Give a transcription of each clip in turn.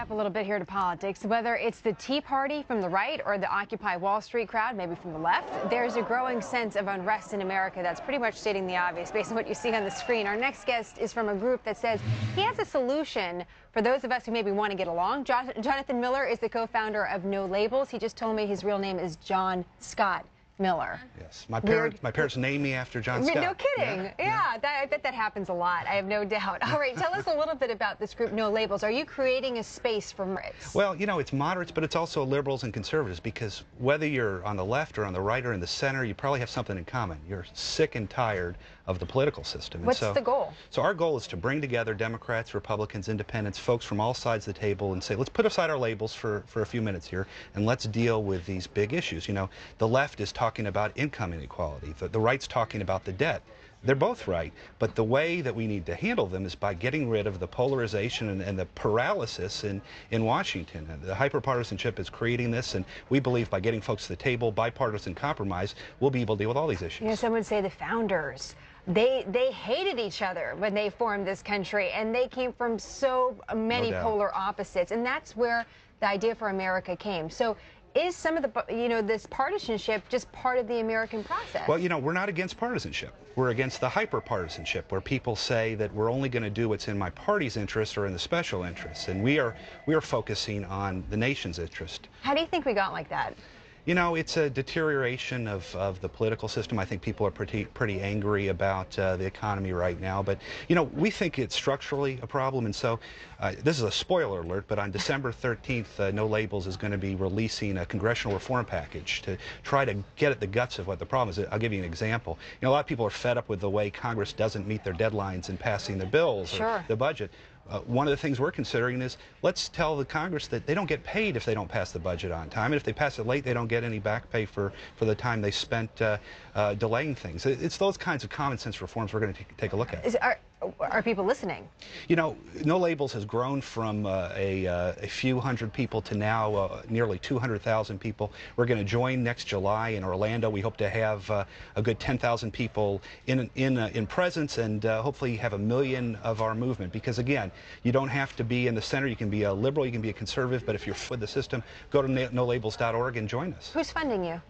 up a little bit here to politics. Whether it's the Tea Party from the right or the Occupy Wall Street crowd, maybe from the left, there's a growing sense of unrest in America that's pretty much stating the obvious based on what you see on the screen. Our next guest is from a group that says he has a solution for those of us who maybe want to get along. Jonathan Miller is the co-founder of No Labels. He just told me his real name is John Scott Miller. Yes, my parents named me after John Scott. No kidding. Yeah. I bet that happens a lot. I have no doubt. All right, tell us a little bit about this group, No Labels. Are you creating a space for moderates? Well, you know, it's moderates, but it's also liberals and conservatives, because whether you're on the left or on the right or in the center, you probably have something in common. You're sick and tired of the political system. What's the goal? So our goal is to bring together Democrats, Republicans, Independents, folks from all sides of the table, and say, let's put aside our labels for a few minutes here, and let's deal with these big issues. You know, the left is talking about income inequality. The right's talking about the debt. They're both right, but the way that we need to handle them is by getting rid of the polarization and the paralysis in Washington. And the hyperpartisanship is creating this, and we believe by getting folks to the table, bipartisan compromise, we'll be able to deal with all these issues. You know, some would say the founders, they hated each other when they formed this country, and they came from so many polar opposites, and that's where the idea for America came. So is some of the, you know, this partisanship just part of the American process? Well, you know, we're not against partisanship. We're against the hyper-partisanship, where people say that we're only going to do what's in my party's interest or in the special interests, and we are focusing on the nation's interest. How do you think we got like that? You know, it's a deterioration of the political system. I think people are pretty angry about the economy right now. But, you know, we think it's structurally a problem. And so this is a spoiler alert, but on December 13th, No Labels is going to be releasing a congressional reform package to try to get at the guts of what the problem is. I'll give you an example. You know, a lot of people are fed up with the way Congress doesn't meet their deadlines in passing the bills or the budget. One of the things we're considering is, let's tell the Congress that they don't get paid if they don't pass the budget on time, and if they pass it late, they don't get any back pay for the time they spent delaying things. It's those kinds of common sense reforms we're going to take a look at. Are people listening? You know, No Labels has grown from a few hundred people to now nearly 200,000 people. We're going to join next July in Orlando. We hope to have a good 10,000 people in presence, and hopefully have 1 million of our movement. Because again, you don't have to be in the center. You can be a liberal, you can be a conservative, but if you're with the system, go to nolabels.org and join us. Who's funding you?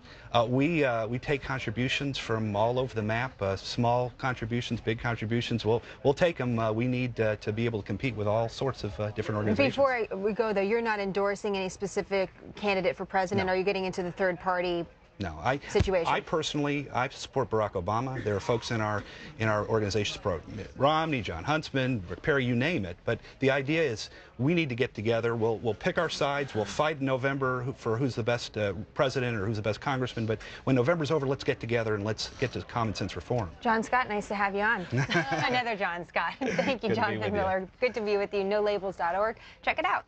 We take contributions from all over the map, small contributions, big contributions. We'll take them. We need to be able to compete with all sorts of different organizations. Before we go, though, you're not endorsing any specific candidate for president. No. Are you getting into the third party? No, situation? I personally support Barack Obama. There are folks in our organization support Mitt Romney, John Huntsman, Rick Perry, you name it. But the idea is we need to get together. We'll pick our sides. We'll fight in November for who's the best president or who's the best congressman. But when November's over, let's get together and let's get to common sense reform. John Scott, nice to have you on. Another John Scott. Thank you, Jonathan Miller. Good to be with you. NoLabels.org. Check it out.